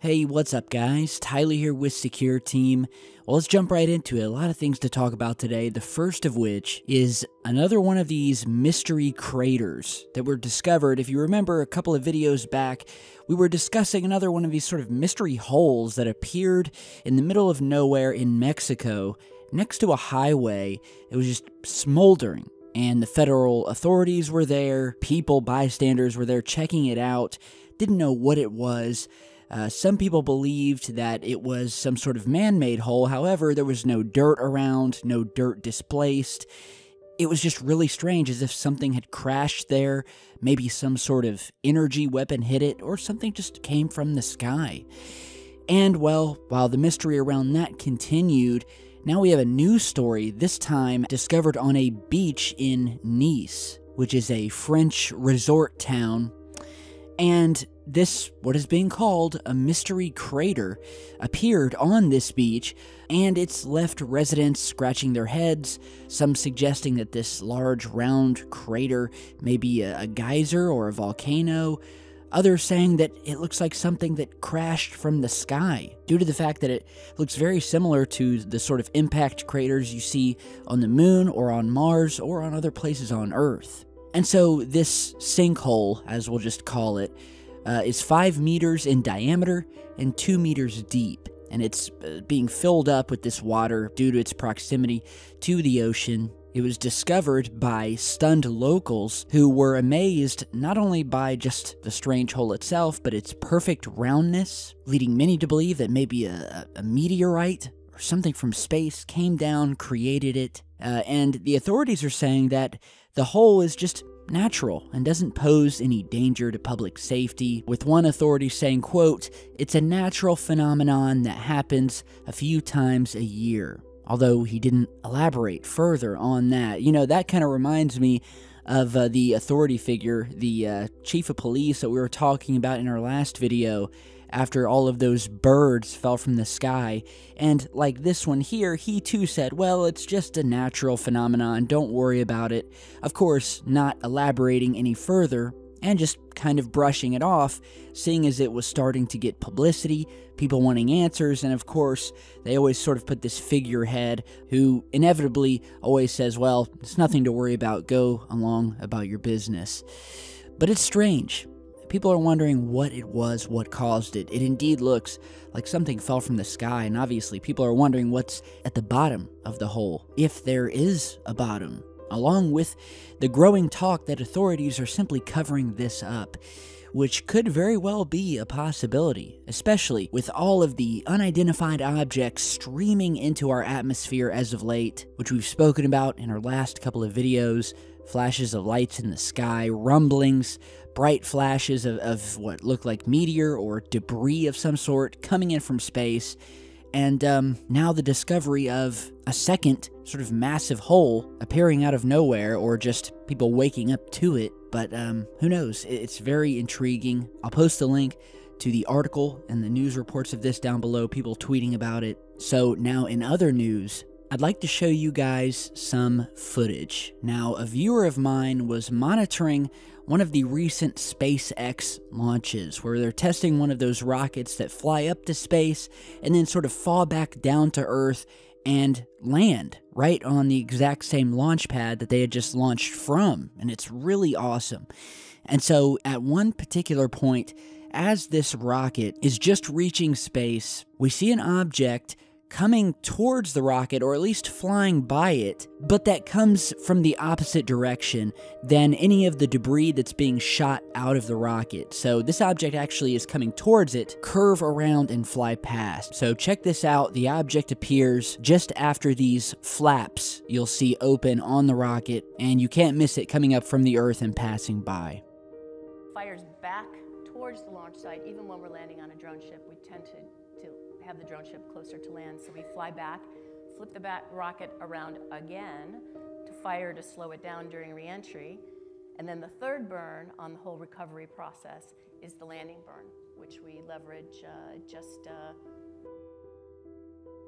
Hey, what's up guys? Tyler here with Secureteam. Well, let's jump right into it. A lot of things to talk about today. The first of which is another one of these mystery craters that were discovered. If you remember a couple of videos back, we were discussing another one of these sort of mystery holes that appeared in the middle of nowhere in Mexico next to a highway. It was just smoldering. And the federal authorities were there, people, bystanders were there checking it out, didn't know what it was. Some people believed that it was some sort of man-made hole. However, there was no dirt around, no dirt displaced. It was just really strange, as if something had crashed there. Maybe some sort of energy weapon hit it, or something just came from the sky. And, well, while the mystery around that continued, now we have a new story, this time discovered on a beach in Nice, which is a French resort town. And this, what is being called a mystery crater, appeared on this beach, and it's left residents scratching their heads, some suggesting that this large round crater may be a geyser or a volcano, others saying that it looks like something that crashed from the sky, due to the fact that it looks very similar to the sort of impact craters you see on the moon or on Mars or on other places on Earth. And so this sinkhole, as we'll just call it, is 5 meters in diameter and 2 meters deep, and it's being filled up with this water due to its proximity to the ocean. It was discovered by stunned locals who were amazed not only by just the strange hole itself, but its perfect roundness, leading many to believe that maybe a meteorite or something from space came down, created it, and the authorities are saying that the hole is just natural and doesn't pose any danger to public safety, with one authority saying, quote, "It's a natural phenomenon that happens a few times a year." Although he didn't elaborate further on that. You know, that kind of reminds me of the authority figure, the chief of police that we were talking about in our last video, after all of those birds fell from the sky. And like this one here, he too said, well, it's just a natural phenomenon, don't worry about it. Of course, not elaborating any further, and just kind of brushing it off, seeing as it was starting to get publicity, people wanting answers, and of course, they always sort of put this figurehead who inevitably always says, well, it's nothing to worry about, go along about your business. But it's strange. People are wondering what it was, what caused it. It indeed looks like something fell from the sky, and obviously people are wondering what's at the bottom of the hole, if there is a bottom, along with the growing talk that authorities are simply covering this up, which could very well be a possibility, especially with all of the unidentified objects streaming into our atmosphere as of late, which we've spoken about in our last couple of videos. Flashes of lights in the sky, rumblings, bright flashes of what looked like meteor or debris of some sort coming in from space, and now the discovery of a second sort of massive hole appearing out of nowhere, or just people waking up to it. But who knows? It's very intriguing. I'll post a link to the article and the news reports of this down below, people tweeting about it. So now in other news, I'd like to show you guys some footage. Now, a viewer of mine was monitoring one of the recent SpaceX launches, where they're testing one of those rockets that fly up to space and then sort of fall back down to Earth and land right on the exact same launch pad that they had just launched from, and it's really awesome. And so, at one particular point, as this rocket is just reaching space, we see an object coming towards the rocket, or at least flying by it, but that comes from the opposite direction than any of the debris that's being shot out of the rocket. So this object actually is coming towards it, curve around and fly past. So check this out. The object appears just after these flaps you'll see open on the rocket, and you can't miss it coming up from the Earth and passing by. Fires back towards the launch site. Even when we're landing on a drone ship, we tend to have the drone ship closer to land, so we fly back, flip the rocket around again to fire to slow it down during re-entry, and then the third burn on the whole recovery process is the landing burn, which we leverage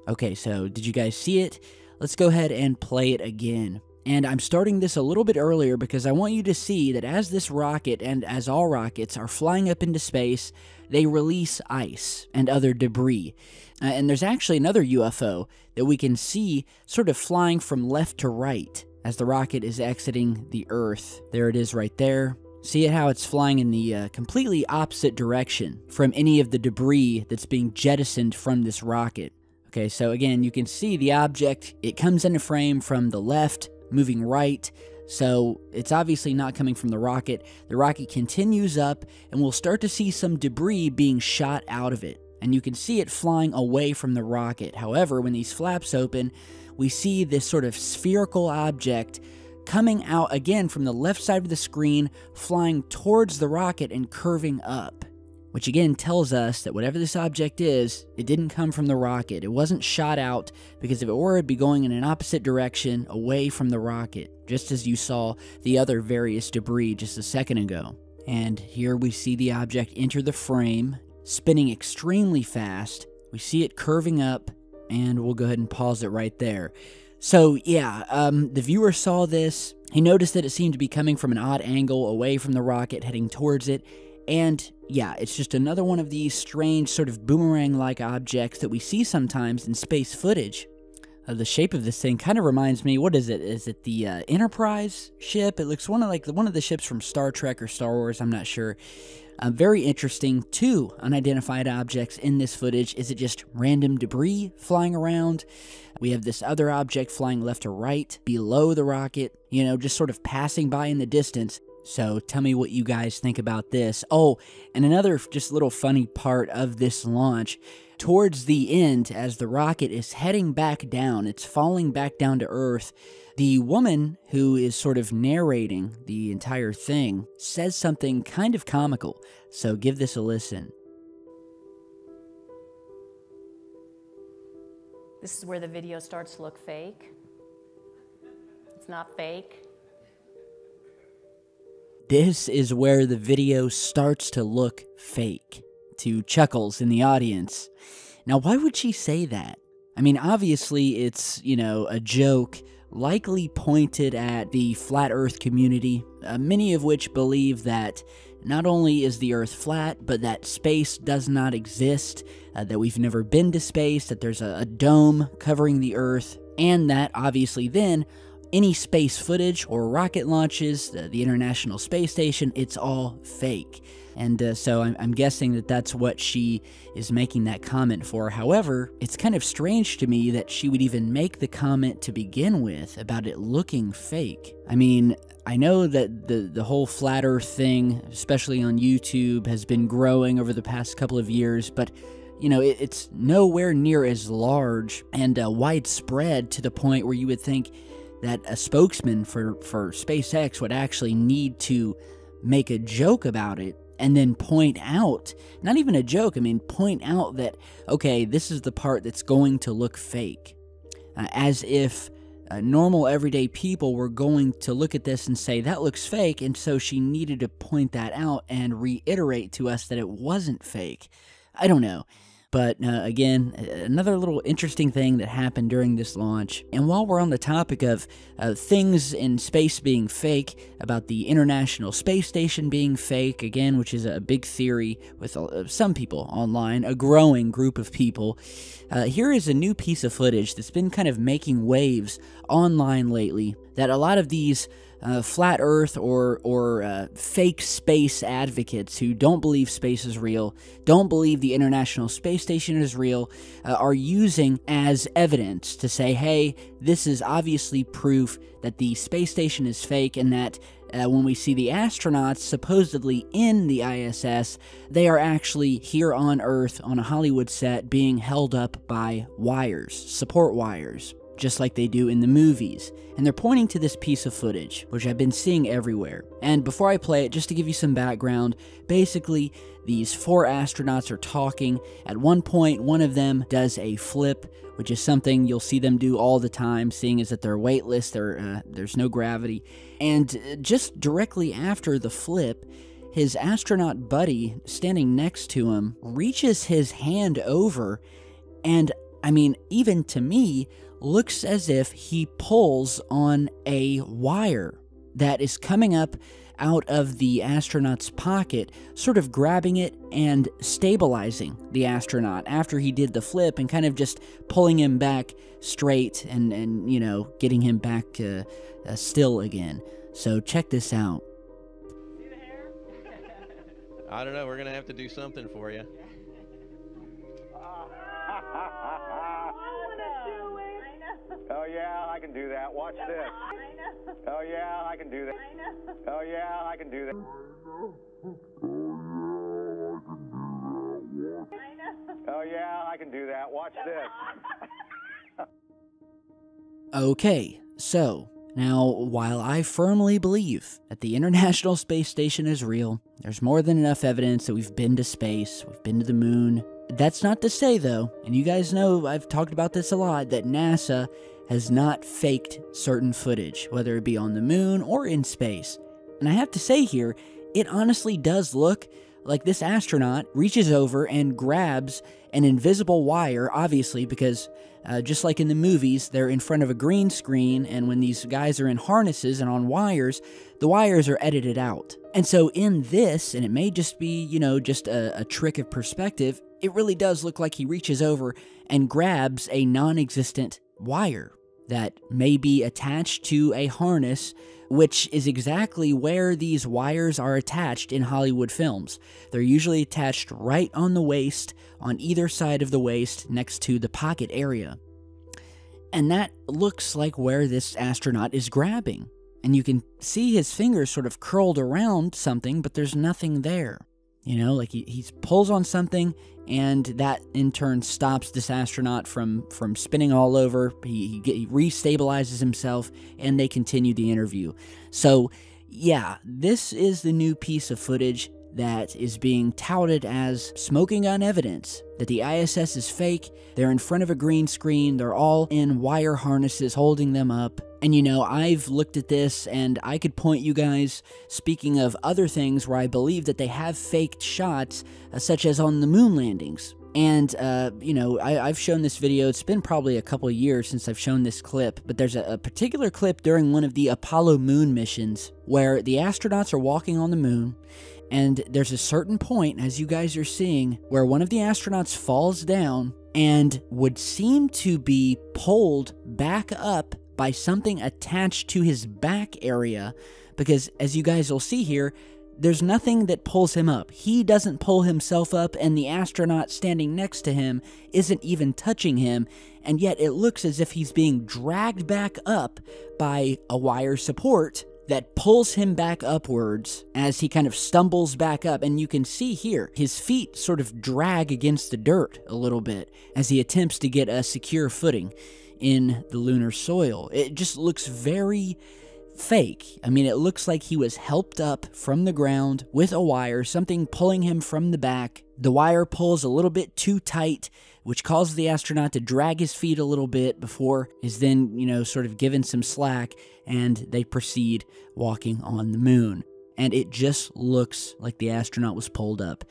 Okay, so did you guys see it? Let's go ahead and play it again. And I'm starting this a little bit earlier because I want you to see that as this rocket, and as all rockets, are flying up into space, they release ice and other debris. And there's actually another UFO that we can see sort of flying from left to right as the rocket is exiting the Earth. There it is right there. See how it's flying in the completely opposite direction from any of the debris that's being jettisoned from this rocket. Okay, so again, you can see the object, it comes into frame from the left, moving right, so it's obviously not coming from the rocket. The rocket continues up, and we'll start to see some debris being shot out of it, and you can see it flying away from the rocket. However, when these flaps open, we see this sort of spherical object coming out again from the left side of the screen, flying towards the rocket and curving up. Which again tells us that whatever this object is, it didn't come from the rocket. It wasn't shot out, because if it were, it'd be going in an opposite direction away from the rocket, just as you saw the other various debris just a second ago. And here we see the object enter the frame, spinning extremely fast. We see it curving up, and we'll go ahead and pause it right there. So yeah, the viewer saw this. He noticed that it seemed to be coming from an odd angle away from the rocket, heading towards it. And yeah, it's just another one of these strange sort of boomerang-like objects that we see sometimes in space footage. The shape of this thing kind of reminds me, what is it? Is it the Enterprise ship? It looks one of the ships from Star Trek or Star Wars, I'm not sure. Very interesting. 2 unidentified objects in this footage. Is it just random debris flying around? We have this other object flying left to right below the rocket, you know, just sort of passing by in the distance. So tell me what you guys think about this. Oh, and another just little funny part of this launch, towards the end, as the rocket is heading back down, it's falling back down to Earth, the woman who is sort of narrating the entire thing says something kind of comical. So give this a listen. This is where the video starts to look fake. It's not fake. This is where the video starts to look fake, to chuckles in the audience. Now, why would she say that? I mean, obviously it's, you know, a joke likely pointed at the flat Earth community, many of which believe that not only is the Earth flat, but that space does not exist, that we've never been to space, that there's a dome covering the Earth, and that obviously then any space footage or rocket launches, the International Space Station, it's all fake. And so I'm guessing that that's what she is making that comment for. However, it's kind of strange to me that she would even make the comment to begin with about it looking fake. I mean, I know that the whole flat Earth thing, especially on YouTube, has been growing over the past couple of years, but you know, it's nowhere near as large and widespread to the point where you would think that a spokesman for SpaceX would actually need to make a joke about it and then point out, not even a joke, I mean, point out that, okay, this is the part that's going to look fake. As if normal everyday people were going to look at this and say, that looks fake, and so she needed to point that out and reiterate to us that it wasn't fake. I don't know. But again, another little interesting thing that happened during this launch. And while we're on the topic of things in space being fake, about the International Space Station being fake, again, which is a big theory with some people online, a growing group of people, here is a new piece of footage that's been kind of making waves online lately, that a lot of these flat Earth or fake space advocates who don't believe space is real, don't believe the International Space Station is real, are using as evidence to say, hey, this is obviously proof that the space station is fake, and that when we see the astronauts supposedly in the ISS, they are actually here on Earth on a Hollywood set being held up by wires, support wires, just like they do in the movies. And they're pointing to this piece of footage, which I've been seeing everywhere. And before I play it, just to give you some background, basically, these 4 astronauts are talking. At one point, one of them does a flip, which is something you'll see them do all the time, seeing as that they're weightless, there's no gravity. And just directly after the flip, his astronaut buddy, standing next to him, reaches his hand over, and I mean, even to me, looks as if he pulls on a wire that is coming up out of the astronaut's pocket, sort of grabbing it and stabilizing the astronaut after he did the flip and kind of just pulling him back straight and you know, getting him back still again. So check this out. See the hair? I don't know. We're going to have to do something for you. Oh yeah, I can do that. Watch this. I know. Oh yeah, I can do that. I know. Oh yeah, I can do that. I know. Oh yeah, I can do that. Watch this. Okay, so now while I firmly believe that the International Space Station is real, there's more than enough evidence that we've been to space, we've been to the moon. That's not to say, though, and you guys know I've talked about this a lot, that NASA has not faked certain footage, whether it be on the moon or in space. And I have to say here, it honestly does look like this astronaut reaches over and grabs an invisible wire, obviously, because just like in the movies, they're in front of a green screen, and when these guys are in harnesses and on wires, the wires are edited out. And so in this, and it may just be, you know, just a trick of perspective, it really does look like he reaches over and grabs a non-existent wire that may be attached to a harness, which is exactly where these wires are attached in Hollywood films. They're usually attached right on the waist, on either side of the waist, next to the pocket area. And that looks like where this astronaut is grabbing. And you can see his fingers sort of curled around something, but there's nothing there. You know, like he pulls on something, and that in turn stops this astronaut from spinning all over. He restabilizes himself, and they continue the interview. So, yeah, this is the new piece of footage that is being touted as smoking gun evidence that the ISS is fake. They're in front of a green screen. They're all in wire harnesses holding them up. And you know, I've looked at this and I could point you guys, speaking of other things where I believe that they have faked shots, such as on the moon landings. And, you know, I've shown this video. It's been probably a couple of years since I've shown this clip, but there's a particular clip during one of the Apollo moon missions where the astronauts are walking on the moon, and there's a certain point, as you guys are seeing, where one of the astronauts falls down and would seem to be pulled back up by something attached to his back area, because as you guys will see here, there's nothing that pulls him up. He doesn't pull himself up, and the astronaut standing next to him isn't even touching him, and yet it looks as if he's being dragged back up by a wire support that pulls him back upwards as he kind of stumbles back up. And you can see here, his feet sort of drag against the dirt a little bit as he attempts to get a secure footing in the lunar soil. It just looks very fake. I mean, it looks like he was helped up from the ground with a wire, something pulling him from the back. The wire pulls a little bit too tight, which causes the astronaut to drag his feet a little bit before is then, you know, sort of given some slack, and they proceed walking on the moon. And it just looks like the astronaut was pulled up.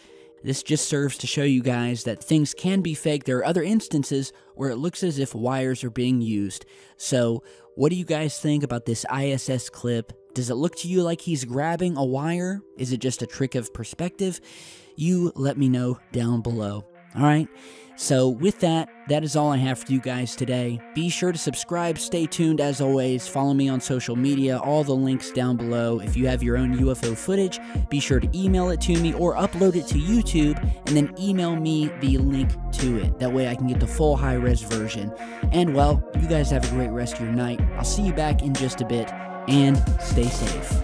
This just serves to show you guys that things can be fake. There are other instances where it looks as if wires are being used. So, what do you guys think about this ISS clip? Does it look to you like he's grabbing a wire? Is it just a trick of perspective? You let me know down below. Alright? So with that, that is all I have for you guys today. Be sure to subscribe, stay tuned as always, follow me on social media, all the links down below. If you have your own UFO footage, be sure to email it to me or upload it to YouTube and then email me the link to it. That way I can get the full high-res version. And well, you guys have a great rest of your night. I'll see you back in just a bit, and stay safe.